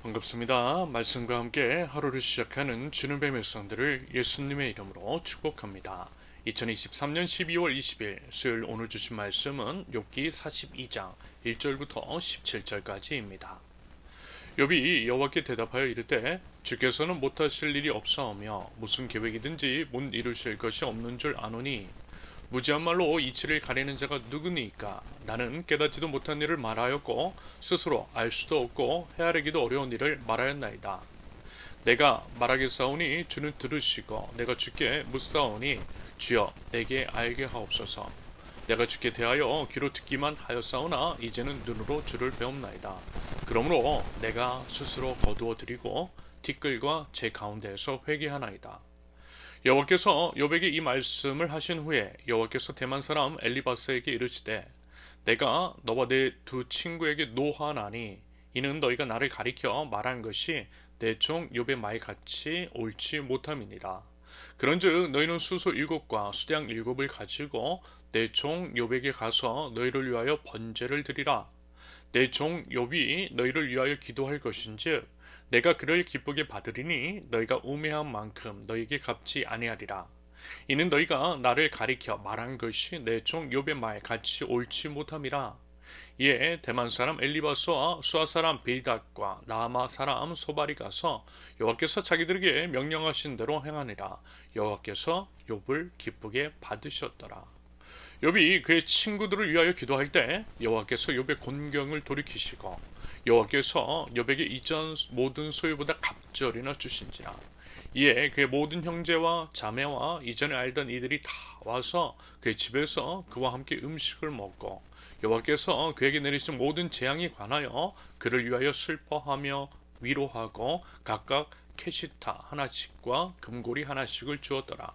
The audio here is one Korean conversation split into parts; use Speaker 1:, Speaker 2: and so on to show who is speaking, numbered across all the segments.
Speaker 1: 반갑습니다. 말씀과 함께 하루를 시작하는 주는 뱀의 성들을 예수님의 이름으로 축복합니다. 2023년 12월 20일 수요일 오늘 주신 말씀은 욥기 42장 1절부터 17절까지입니다. 욥이 여호와께 대답하여 이르되 주께서는 못하실 일이 없사오며 무슨 계획이든지 못 이루실 것이 없는 줄 아노니 무지한 말로 이치를 가리는 자가 누구니까? 나는 깨닫지도 못한 일을 말하였고 스스로 알 수도 없고 헤아리기도 어려운 일을 말하였나이다. 내가 말하겠사오니 주는 들으시고 내가 주께 묻사오니 주여 내게 알게 하옵소서. 내가 주께 대하여 귀로 듣기만 하였사오나 이제는 눈으로 주를 배움나이다. 그러므로 내가 스스로 거두어 드리고 티끌과 제 가운데에서 회개하나이다. 여호와께서 욥에게 이 말씀을 하신 후에 여호와께서 대만 사람 엘리바스에게 이르시되 내가 너와 내 두 친구에게 노하나니 이는 너희가 나를 가리켜 말한 것이 내 종 욥의 말같이 옳지 못함이니라. 그런즉 너희는 수소 7과 수량 7을 가지고 내 종 욥에게 가서 너희를 위하여 번제를 드리라. 내 종 욥이 너희를 위하여 기도할 것인즉 내가 그를 기쁘게 받으리니 너희가 우매한 만큼 너희에게 갚지 아니하리라. 이는 너희가 나를 가리켜 말한 것이 내 종 욥의 말 같이 옳지 못함이라. 이에 대만 사람 엘리바스와 수아 사람 빌닷과 나아마 사람 소발이 가서 여호와께서 자기들에게 명령하신 대로 행하니라. 여호와께서 욥을 기쁘게 받으셨더라. 욥이 그의 친구들을 위하여 기도할 때 여호와께서 욥의 곤경을 돌이키시고 여호와께서 욥에게 이전 모든 소유보다 갑절이나 주신지라. 이에 그의 모든 형제와 자매와 이전에 알던 이들이 다 와서 그의 집에서 그와 함께 음식을 먹고 여호와께서 그에게 내리신 모든 재앙에 관하여 그를 위하여 슬퍼하며 위로하고 각각 캐시타 하나씩과 금고리 하나씩을 주었더라.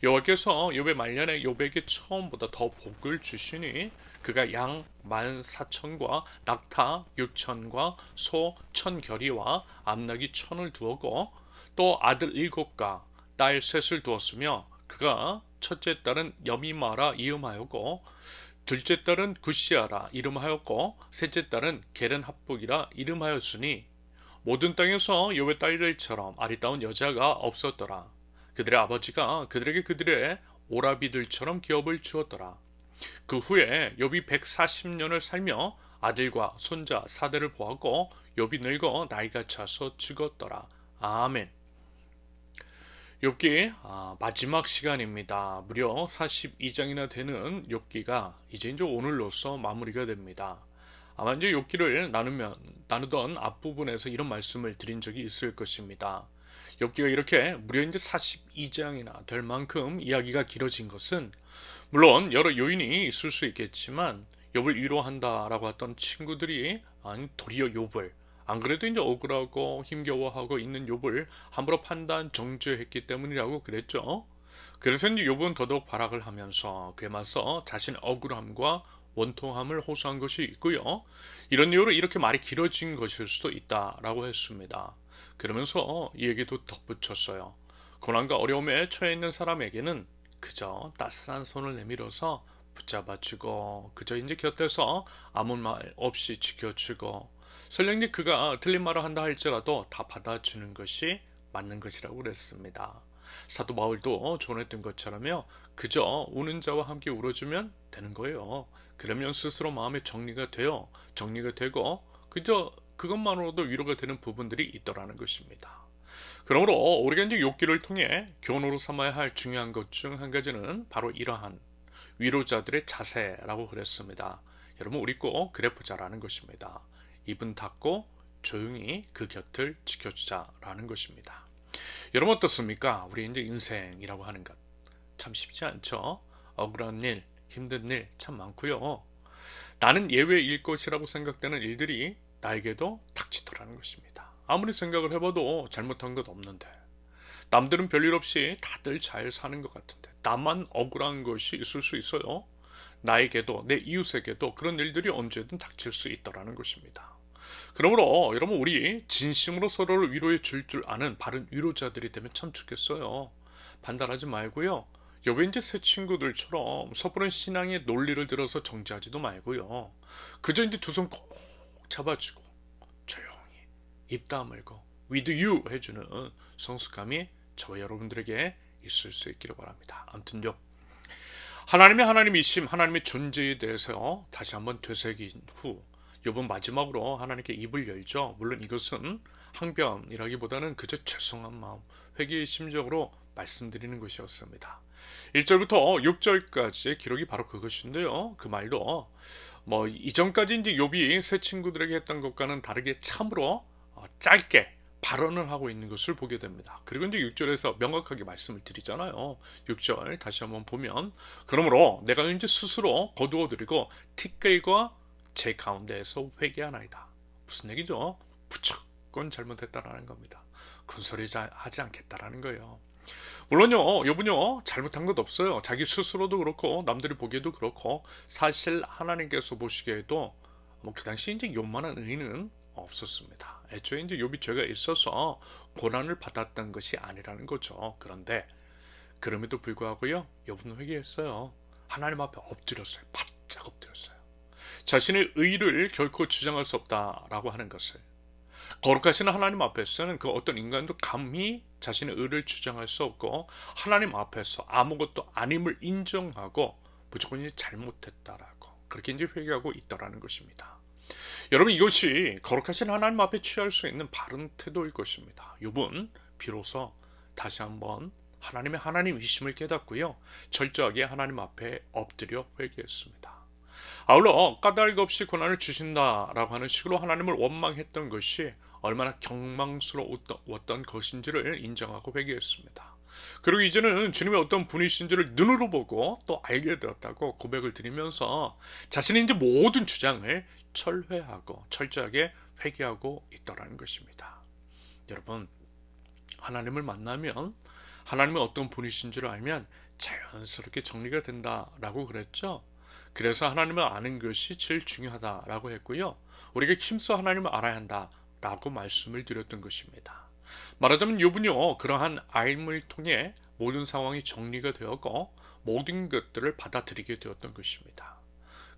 Speaker 1: 여호와께서 욥의 말년에 욥에게 처음보다 더 복을 주시니 그가 양 14,000과 낙타 6,000과 소 1,000결이와 암나귀 1,000을 두었고 또 아들 7과 딸 셋을 두었으며 그가 첫째 딸은 여미마라 이름하였고 둘째 딸은 구시아라 이름하였고 셋째 딸은 게른합북이라 이름하였으니 모든 땅에서 욥의 딸들처럼 아리따운 여자가 없었더라. 그들의 아버지가 그들에게 그들의 오라비들처럼 기업을 주었더라. 그 후에 욥이 140년을 살며 아들과 손자 4대를 보았고 욥이 늙어 나이가 차서 죽었더라. 아멘. 욥기 마지막 시간입니다. 무려 42장이나 되는 욥기가 이제 오늘로써 마무리가 됩니다. 아마 이제 욥기를 나누던 앞부분에서 이런 말씀을 드린 적이 있을 것입니다. 욥기가 이렇게 무려 이제 42장이나 될 만큼 이야기가 길어진 것은 물론 여러 요인이 있을 수 있겠지만 욥을 위로한다라고 했던 친구들이 도리어 욥을 안 그래도 이제 억울하고 힘겨워하고 있는 욥을 함부로 판단 정죄했기 때문이라고 그랬죠. 그래서 이제 욥은 더더욱 발악을 하면서 그에 맞서 자신의 억울함과 원통함을 호소한 것이 있고요. 이런 이유로 이렇게 말이 길어진 것일 수도 있다라고 했습니다. 그러면서 이 얘기도 덧붙였어요. 고난과 어려움에 처해 있는 사람에게는 그저 따스한 손을 내밀어서 붙잡아주고 그저 이제 곁에서 아무 말 없이 지켜주고 설령 그가 틀린 말을 한다 할지라도 다 받아주는 것이 맞는 것이라고 그랬습니다. 사도 바울도 조언했던 것처럼요. 그저 우는 자와 함께 울어주면 되는 거예요. 그러면 스스로 마음의 정리가 되고 그저 그것만으로도 위로가 되는 부분들이 있더라는 것입니다. 그러므로 우리가 이제 욥기를 통해 교훈으로 삼아야 할 중요한 것 중 한 가지는 바로 이러한 위로자들의 자세라고 그랬습니다. 여러분 우리 꼭 그래보자라는 것입니다. 입은 닫고 조용히 그 곁을 지켜주자라는 것입니다. 여러분 어떻습니까? 우리 이제 인생이라고 하는 것 참 쉽지 않죠. 억울한 일, 힘든 일 참 많고요. 나는 예외일 것이라고 생각되는 일들이 나에게도 닥치더라는 것입니다. 아무리 생각을 해봐도 잘못한 것 없는데 남들은 별일 없이 다들 잘 사는 것 같은데 나만 억울한 것이 있을 수 있어요. 나에게도 내 이웃에게도 그런 일들이 언제든 닥칠 수 있더라는 것입니다. 그러므로 여러분 우리 진심으로 서로를 위로해 줄 아는 바른 위로자들이 되면 참 좋겠어요. 판단하지 말고요. 욥의 이제 새 친구들처럼 섣부른 신앙의 논리를 들어서 정죄하지도 말고요. 그저 이제 두 손 꼭 잡아주고 조용히 입 다물고 with you 해주는 성숙함이 저와 여러분들에게 있을 수 있기를 바랍니다. 아무튼요. 하나님이심, 하나님의 존재에 대해서 다시 한번 되새긴 후 이번 마지막으로 하나님께 입을 열죠. 물론 이것은 항변이라기보다는 그저 죄송한 마음, 회개의 심정으로 말씀드리는 것이었습니다. 1절부터 6절까지의 기록이 바로 그것인데요. 그 말도 이전까지 이제 욥이 새 친구들에게 했던 것과는 다르게 참으로 짧게 발언을 하고 있는 것을 보게 됩니다. 그리고 이제 6절에서 명확하게 말씀을 드리잖아요. 6절 다시 한번 보면 그러므로 내가 이제 스스로 거두어드리고 티끌과 제 가운데에서 회개하나이다. 무슨 얘기죠? 무조건 잘못했다라는 겁니다. 군소리 하지 않겠다라는 거예요. 물론요, 욥은요 잘못한 것 없어요. 자기 스스로도 그렇고 남들이 보기에도 그렇고 사실 하나님께서 보시기에도 그 당시 이제 욥만한 의인은 없었습니다. 애초에 이제 욥이 죄가 있어서 고난을 받았던 것이 아니라는 거죠. 그런데 그럼에도 불구하고요, 욥은 회개했어요. 하나님 앞에 엎드렸어요. 바짝 엎드렸어요. 자신의 의를 결코 주장할 수 없다라고 하는 것을, 거룩하신 하나님 앞에서는 그 어떤 인간도 감히 자신의 의를 주장할 수 없고 하나님 앞에서 아무것도 아님을 인정하고 무조건 이제 잘못했다라고 그렇게 이제 회개하고 있다라는 것입니다. 여러분, 이것이 거룩하신 하나님 앞에 취할 수 있는 바른 태도일 것입니다. 욥은 비로소 다시 한번 하나님의 하나님이심을 깨닫고요, 철저하게 하나님 앞에 엎드려 회개했습니다. 아울러 까닭 없이 고난을 주신다라고 하는 식으로 하나님을 원망했던 것이 얼마나 경망스러웠던 것인지를 인정하고 회개했습니다. 그리고 이제는 주님의 어떤 분이신지를 눈으로 보고 또 알게 되었다고 고백을 드리면서 자신의 이제 모든 주장을 철회하고 철저하게 회개하고 있더라는 것입니다. 여러분, 하나님을 만나면 하나님의 어떤 분이신지를 알면 자연스럽게 정리가 된다라고 그랬죠. 그래서 하나님을 아는 것이 제일 중요하다라고 했고요. 우리가 힘써 하나님을 알아야 한다라고 말씀을 드렸던 것입니다. 말하자면 욥은요, 그러한 알을 통해 모든 상황이 정리가 되었고 모든 것들을 받아들이게 되었던 것입니다.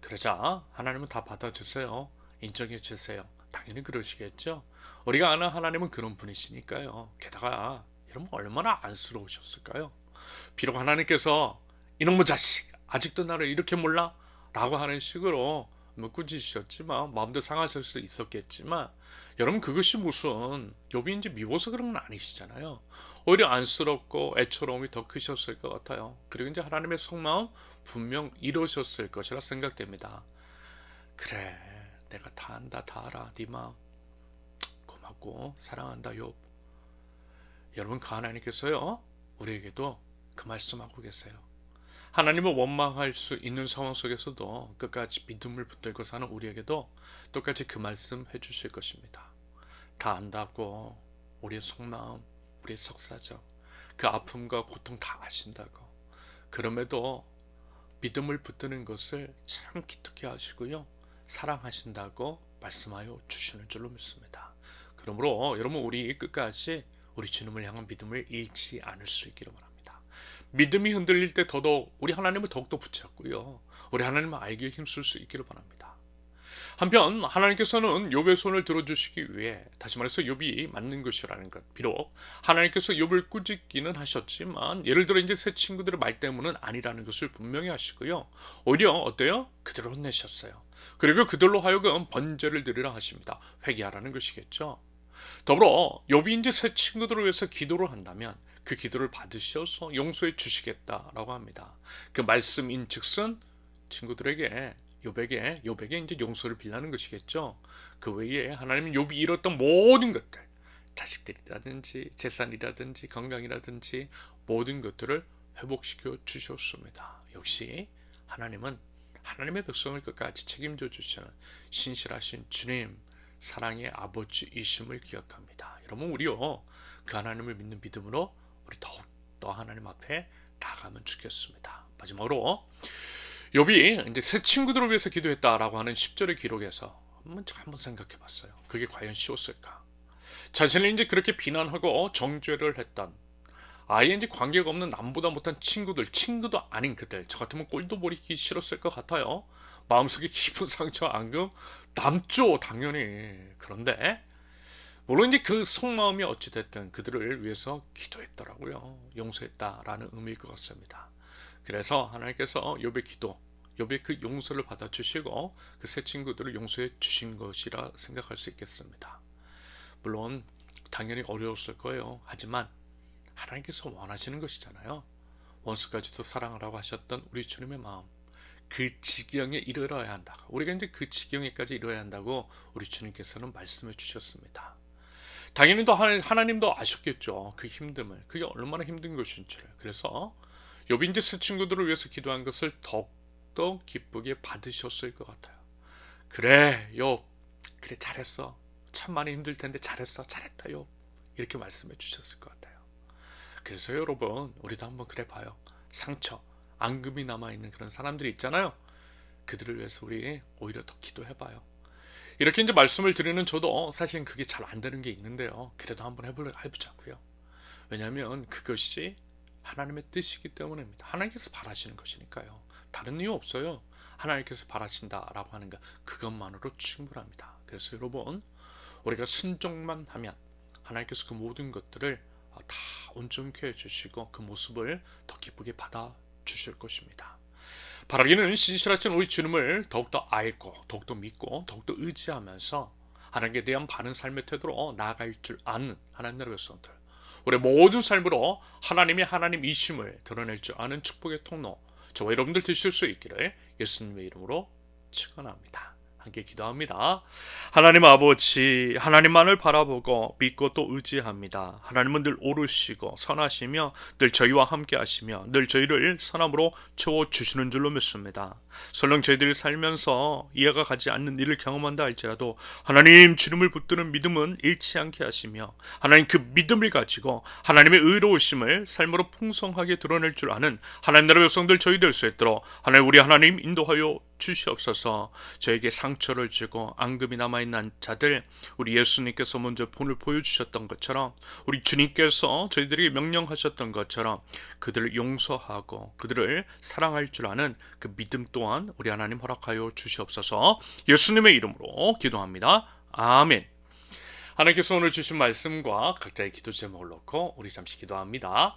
Speaker 1: 그러자 하나님은 다 받아주세요. 인정해 주세요. 당연히 그러시겠죠. 우리가 아는 하나님은 그런 분이시니까요. 게다가 여러분 얼마나 안쓰러우셨을까요? 비록 하나님께서 이놈의 자식 아직도 나를 이렇게 몰라? 라고 하는 식으로 꾸짖으셨지만 마음도 상하실 수 있었겠지만 여러분, 그것이 무슨 욥이 이제 미워서 그런 건 아니시잖아요. 오히려 안쓰럽고 애처로움이 더 크셨을 것 같아요. 그리고 이제 하나님의 속마음 분명 이루셨을 것이라 생각됩니다. 그래, 내가 다 안다, 다 알아. 네 마음 고맙고 사랑한다 욥. 여러분, 그 하나님께서요 우리에게도 그 말씀하고 계세요. 하나님을 원망할 수 있는 상황 속에서도 끝까지 믿음을 붙들고 사는 우리에게도 똑같이 그 말씀 해주실 것입니다. 다 안다고, 우리의 속마음, 우리의 속사정, 그 아픔과 고통 다 아신다고. 그럼에도 믿음을 붙드는 것을 참 기특해 하시고요, 사랑하신다고 말씀하여 주시는 줄로 믿습니다. 그러므로 여러분, 우리 끝까지 우리 주님을 향한 믿음을 잃지 않을 수 있기를 바랍니다. 믿음이 흔들릴 때 더더욱 우리 하나님을 더욱더 붙잡고요, 우리 하나님을 알기에 힘쓸 수 있기를 바랍니다. 한편 하나님께서는 욥의 손을 들어주시기 위해, 다시 말해서 욥이 맞는 것이라는 것, 비록 하나님께서 욥을 꾸짖기는 하셨지만 예를 들어 이제 새 친구들의 말 때문은 아니라는 것을 분명히 하시고요, 오히려 어때요? 그들을 혼내셨어요. 그리고 그들로 하여금 번제를 드리라 하십니다. 회개하라는 것이겠죠. 더불어 욥이 이제 새 친구들을 위해서 기도를 한다면 그 기도를 받으셔서 용서해 주시겠다라고 합니다. 그 말씀인 즉슨 친구들에게 욥에게 이제 용서를 빌라는 것이겠죠. 그 외에 하나님은 욥이 잃었던 모든 것들, 자식들이라든지 재산이라든지 건강이라든지 모든 것들을 회복시켜 주셨습니다. 역시 하나님은 하나님의 백성을 끝까지 책임져 주시는 신실하신 주님, 사랑의 아버지이심을 기억합니다. 여러분, 우리요 그 하나님을 믿는 믿음으로 우리 더욱더 하나님 앞에 나가면 좋겠습니다. 마지막으로 욥이 이제 새 친구들을 위해서 기도했다라고 하는 10절의 기록에서 한번 생각해 봤어요. 그게 과연 쉬웠을까? 자신을 이제 그렇게 비난하고 정죄를 했던, 아예 이제 관계가 없는 남보다 못한 친구도 아닌 그들, 저 같으면 꼴도 보기 싫었을 것 같아요. 마음속에 깊은 상처 앙금 남죠, 당연히. 그런데 물론 이제 그 속마음이 어찌됐든 그들을 위해서 기도했더라고요. 용서했다라는 의미일 것 같습니다. 그래서 하나님께서 욥의 기도, 욥의 그 용서를 받아주시고 그 세 친구들을 용서해 주신 것이라 생각할 수 있겠습니다. 물론 당연히 어려웠을 거예요. 하지만 하나님께서 원하시는 것이잖아요. 원수까지도 사랑하라고 하셨던 우리 주님의 마음, 그 지경에 이르러야 한다. 우리가 이제 그 지경에까지 이르러야 한다고 우리 주님께서는 말씀해 주셨습니다. 당연히 또 하나님도 아셨겠죠. 그 힘듦을. 그게 얼마나 힘든 것인지를. 그래서 욥이 이제 세 친구들을 위해서 기도한 것을 더욱더 기쁘게 받으셨을 것 같아요. 그래, 욥. 그래, 잘했어. 참 많이 힘들 텐데 잘했어. 잘했다, 욥. 이렇게 말씀해 주셨을 것 같아요. 그래서 여러분, 우리도 한번 그래 봐요. 상처, 앙금이 남아있는 그런 사람들이 있잖아요. 그들을 위해서 우리 오히려 더 기도해봐요. 이렇게 이제 말씀을 드리는 저도 사실은 그게 잘 안 되는 게 있는데요. 그래도 한번 해보자고요. 왜냐하면 그것이 하나님의 뜻이기 때문입니다. 하나님께서 바라시는 것이니까요. 다른 이유 없어요. 하나님께서 바라신다라고 하는 것, 그것만으로 충분합니다. 그래서 여러분, 우리가 순종만 하면 하나님께서 그 모든 것들을 다 온전케 해주시고 그 모습을 더 기쁘게 받아주실 것입니다. 바라기는 신실하신 우리 주님을 더욱더 알고 더욱더 믿고 더욱더 의지하면서 하나님께 대한 바른 삶의 태도로 나아갈 줄 아는 하나님의 백성들, 우리 모든 삶으로 하나님이 하나님이심을 드러낼 줄 아는 축복의 통로, 저와 여러분들 되실 수 있기를 예수님의 이름으로 축원합니다. 함께 기도합니다. 하나님 아버지, 하나님만을 바라보고 믿고 또 의지합니다. 하나님은 늘 오르시고 선하시며 늘 저희와 함께 하시며 늘 저희를 선함으로 채워주시는 줄로 믿습니다. 설령 저희들이 살면서 이해가 가지 않는 일을 경험한다 할지라도 하나님 주님을 붙드는 믿음은 잃지 않게 하시며 하나님 그 믿음을 가지고 하나님의 의로우심을 삶으로 풍성하게 드러낼 줄 아는 하나님 나라의 백성들 저희 될 수 있도록 하나님 우리 하나님 인도하여 주시옵소서. 저에게 상처를 주고 앙금이 남아있는 자들, 우리 예수님께서 먼저 본을 보여주셨던 것처럼 우리 주님께서 저희들에게 명령하셨던 것처럼 그들을 용서하고 그들을 사랑할 줄 아는 그 믿음 또한 우리 하나님 허락하여 주시옵소서. 예수님의 이름으로 기도합니다. 아멘. 하나님께서 오늘 주신 말씀과 각자의 기도 제목을 놓고 우리 잠시 기도합니다.